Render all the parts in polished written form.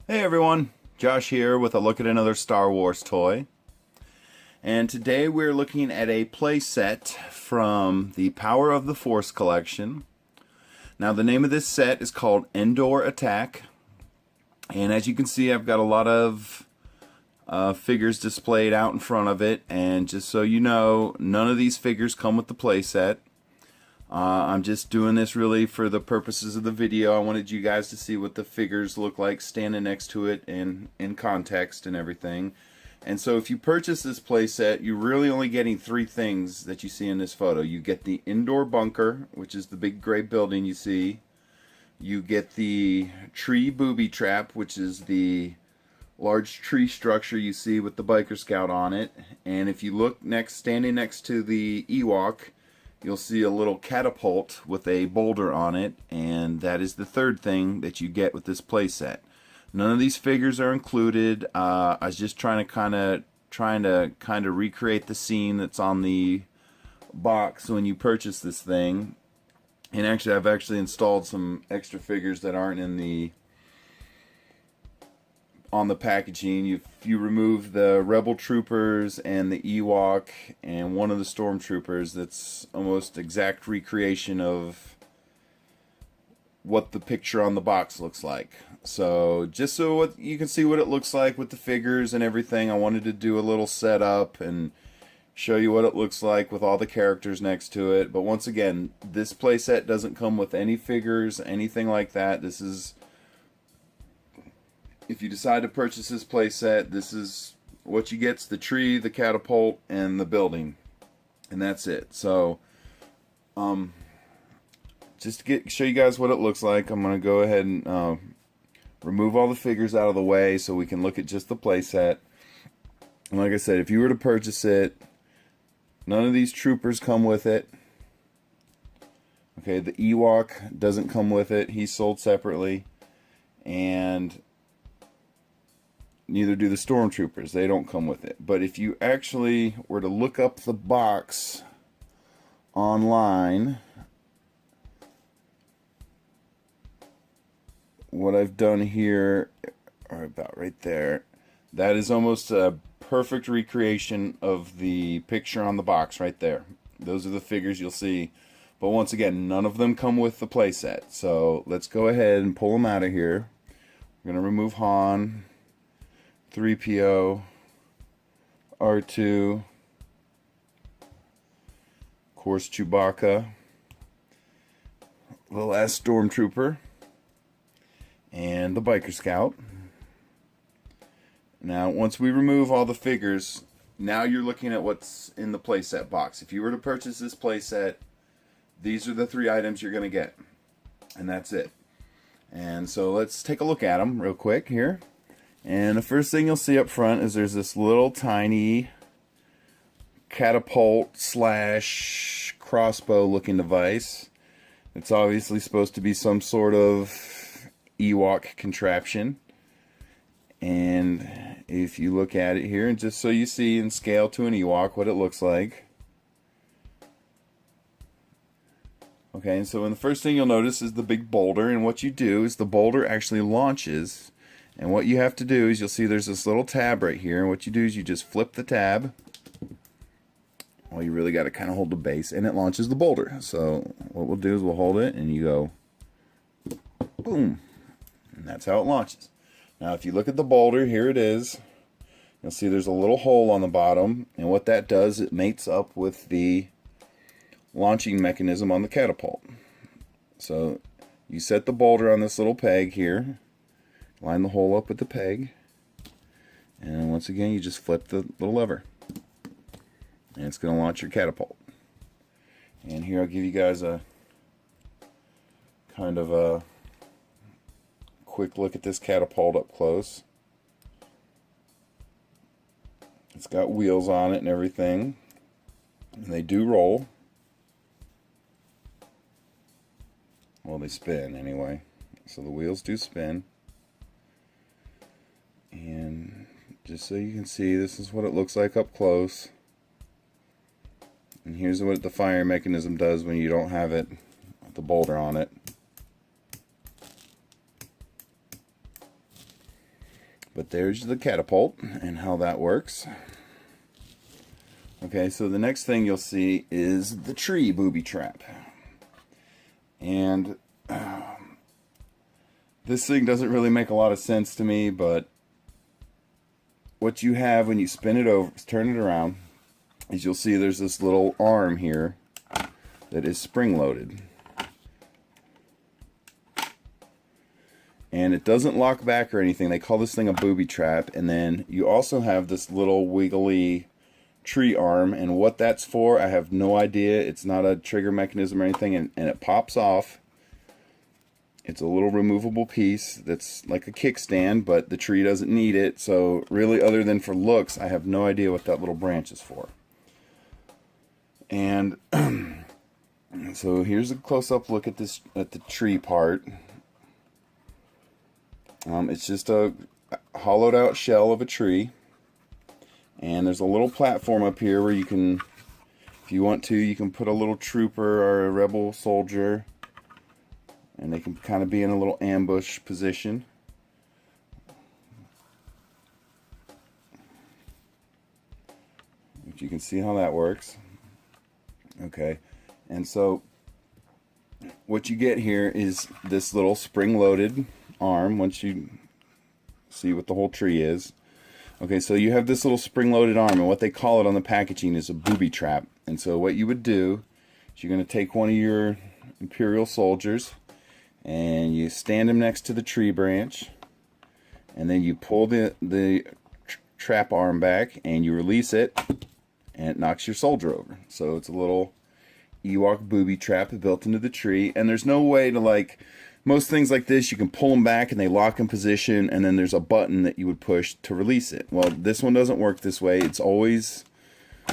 Hey everyone, Josh here with a look at another Star Wars toy. And today we're looking at a playset from the Power of the Force collection. Now the name of this set is called Endor Attack. And as you can see, I've got a lot of figures displayed out in front of it. And just so you know, none of these figures come with the playset. I'm just doing this really for the purposes of the video. I wanted you guys to see what the figures look like standing next to it and in context and everything. And so if you purchase this playset, you're really only getting three things that you see in this photo. You get the indoor bunker, which is the big gray building you see. You get the tree booby trap, which is the large tree structure you see with the biker scout on it. And if you look standing next to the Ewok, you'll see a little catapult with a boulder on it, and that is the third thing that you get with this playset. None of these figures are included. I was just trying to kind of recreate the scene that's on the box when you purchase this thing. And actually, I've actually installed some extra figures that aren't on the packaging. You remove the Rebel Troopers and the Ewok and one of the Stormtroopers. That's almost exact recreation of what the picture on the box looks like. So just so you can see what it looks like with the figures and everything, I wanted to do a little setup and show you what it looks like with all the characters next to it. But once again, this playset doesn't come with any figures, anything like that. This is, if you decide to purchase this playset, this is what you get: the tree, the catapult, and the building, and that's it. So just to show you guys what it looks like, I'm going to go ahead and remove all the figures out of the way so we can look at just the playset. And like I said, if you were to purchase it, none of these troopers come with it. Okay, the Ewok doesn't come with it. He's sold separately. And neither do the Stormtroopers. They don't come with it. But if you actually were to look up the box online, what I've done here, or about right there, that is almost a perfect recreation of the picture on the box right there. Those are the figures you'll see. But once again, none of them come with the playset. So let's go ahead and pull them out of here. We're going to remove Han, 3PO, R2, of course Chewbacca, the last Stormtrooper, and the biker scout. Now once we remove all the figures, now you're looking at what's in the playset box. If you were to purchase this playset, these are the three items you're going to get, and that's it. And so let's take a look at them real quick here. And the first thing you'll see up front is there's this little tiny catapult slash crossbow looking device. It's obviously supposed to be some sort of Ewok contraption. And if you look at it here, and just so you see in scale to an Ewok what it looks like. Okay, and so the first thing you'll notice is the big boulder, and what you do is the boulder actually launches. And what you have to do is, you'll see there's this little tab right here, and what you do is you just flip the tab. Well, you really got to kind of hold the base, and it launches the boulder. So what we'll do is we'll hold it, and you go boom, and that's how it launches. Now if you look at the boulder, here it is. You'll see there's a little hole on the bottom, and what that does, it mates up with the launching mechanism on the catapult. So you set the boulder on this little peg here, line the hole up with the peg, and once again you just flip the little lever, and it's going to launch your catapult. And here I'll give you guys a kind of a quick look at this catapult up close. It's got wheels on it and everything, and they do roll. Well, they spin anyway, so the wheels do spin. And just so you can see, this is what it looks like up close. And here's what the fire mechanism does when you don't have it with the boulder on it. But there's the catapult and how that works. Okay, so the next thing you'll see is the tree booby trap. And this thing doesn't really make a lot of sense to me, but what you have when you spin it over, turn it around, is you'll see there's this little arm here that is spring-loaded. And it doesn't lock back or anything. They call this thing a booby trap. And then you also have this little wiggly tree arm. And what that's for, I have no idea. It's not a trigger mechanism or anything. And it pops off. It's a little removable piece that's like a kickstand, but the tree doesn't need it. So really, other than for looks, I have no idea what that little branch is for. And so here's a close-up look at this, at the tree part. It's just a hollowed out shell of a tree, and there's a little platform up here where you can, if you want to, you can put a little trooper or a rebel soldier, and they can kind of be in a little ambush position. But you can see how that works. Okay, and so what you get here is this little spring-loaded arm. Once you see what the whole tree is, okay, so you have this little spring-loaded arm, and what they call it on the packaging is a booby trap. And so what you would do is you're going to take one of your Imperial soldiers and you stand him next to the tree branch, and then you pull the trap arm back and you release it, and it knocks your soldier over. So it's a little Ewok booby trap built into the tree. And there's no way to, like most things like this, you can pull them back and they lock in position, and then there's a button that you would push to release it. Well, this one doesn't work this way. It's always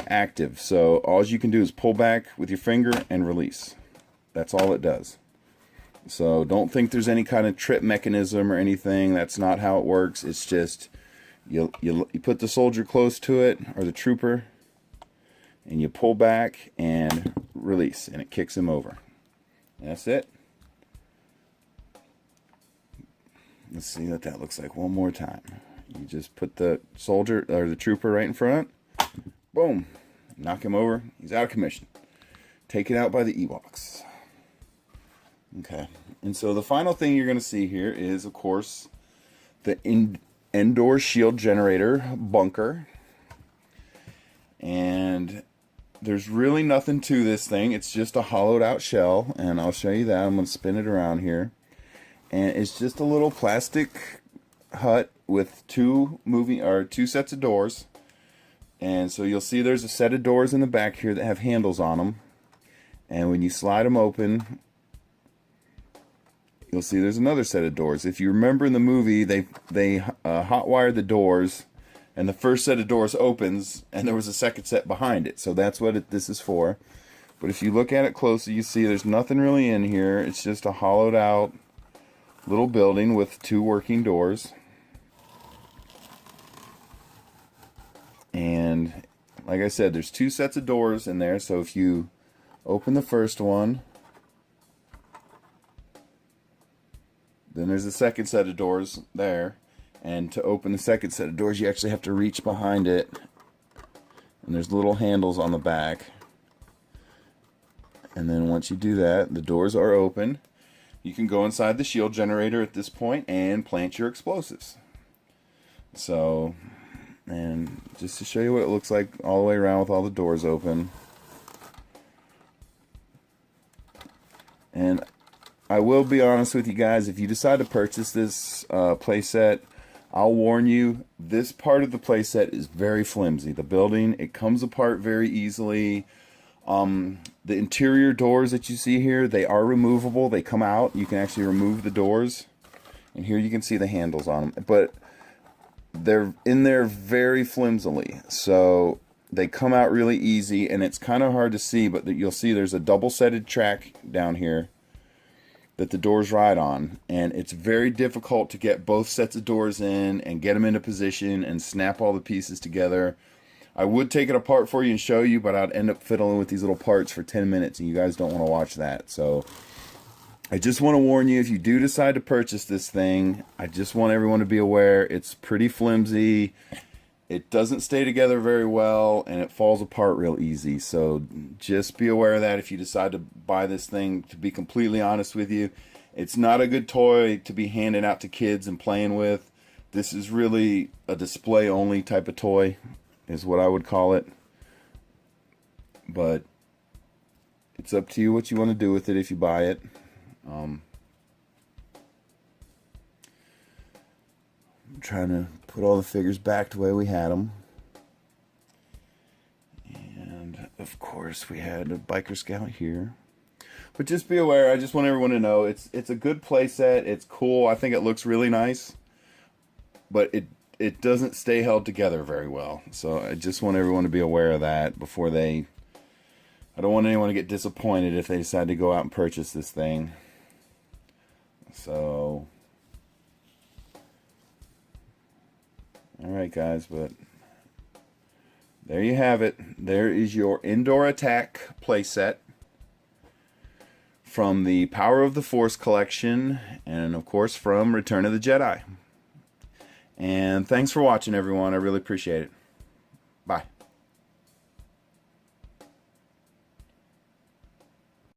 active. So all you can do is pull back with your finger and release. That's all it does. So don't think there's any kind of trip mechanism or anything. That's not how it works. It's just you put the soldier close to it, or the trooper, and you pull back and release, and it kicks him over. That's it. Let's see what that looks like one more time. You just put the soldier or the trooper right in front. Boom. Knock him over. He's out of commission. Taken out by the Ewoks. Okay. And so the final thing you're going to see here is, of course, the Endor shield generator bunker. And there's really nothing to this thing. It's just a hollowed out shell, and I'll show you that. I'm going to spin it around here. And it's just a little plastic hut with two sets of doors. And so you'll see there's a set of doors in the back here that have handles on them. And when you slide them open, you'll see there's another set of doors. If you remember in the movie, they hot-wired the doors, and the first set of doors opens, and there was a second set behind it. So that's what this is for. But if you look at it closely, you see there's nothing really in here. It's just a hollowed out little building with two working doors. And like I said, there's two sets of doors in there. So if you open the first one, then there's a second set of doors there. And to open the second set of doors, you actually have to reach behind it. And there's little handles on the back. And then once you do that, the doors are open. You can go inside the shield generator at this point and plant your explosives. So, and just to show you what it looks like all the way around with all the doors open. And I will be honest with you guys, if you decide to purchase this playset, I'll warn you, this part of the playset is very flimsy. The building, it comes apart very easily. The interior doors that you see here, they are removable. They come out. You can actually remove the doors. And here you can see the handles on them. But they're in there very flimsily. So they come out really easy, and it's kind of hard to see, but you'll see there's a double-setted track down here that the doors ride on. And it's very difficult to get both sets of doors in and get them into position and snap all the pieces together. I would take it apart for you and show you, but I'd end up fiddling with these little parts for 10 minutes, and you guys don't want to watch that. So I just want to warn you, if you do decide to purchase this thing, I just want everyone to be aware it's pretty flimsy. It doesn't stay together very well, and it falls apart real easy. So just be aware of that if you decide to buy this thing. To be completely honest with you, it's not a good toy to be handing out to kids and playing with. This is really a display-only type of toy, is what I would call it. But it's up to you what you want to do with it if you buy it. I'm trying to put all the figures back the way we had them. And of course we had a Biker Scout here. But just be aware, I just want everyone to know it's a good play set. It's cool. I think it looks really nice. But it doesn't stay held together very well. So I just want everyone to be aware of that before they... I don't want anyone to get disappointed if they decide to go out and purchase this thing. So... Alright guys, but there you have it. There is your Endor Attack playset from the Power of the Force collection, and of course from Return of the Jedi. And thanks for watching, everyone. I really appreciate it. Bye.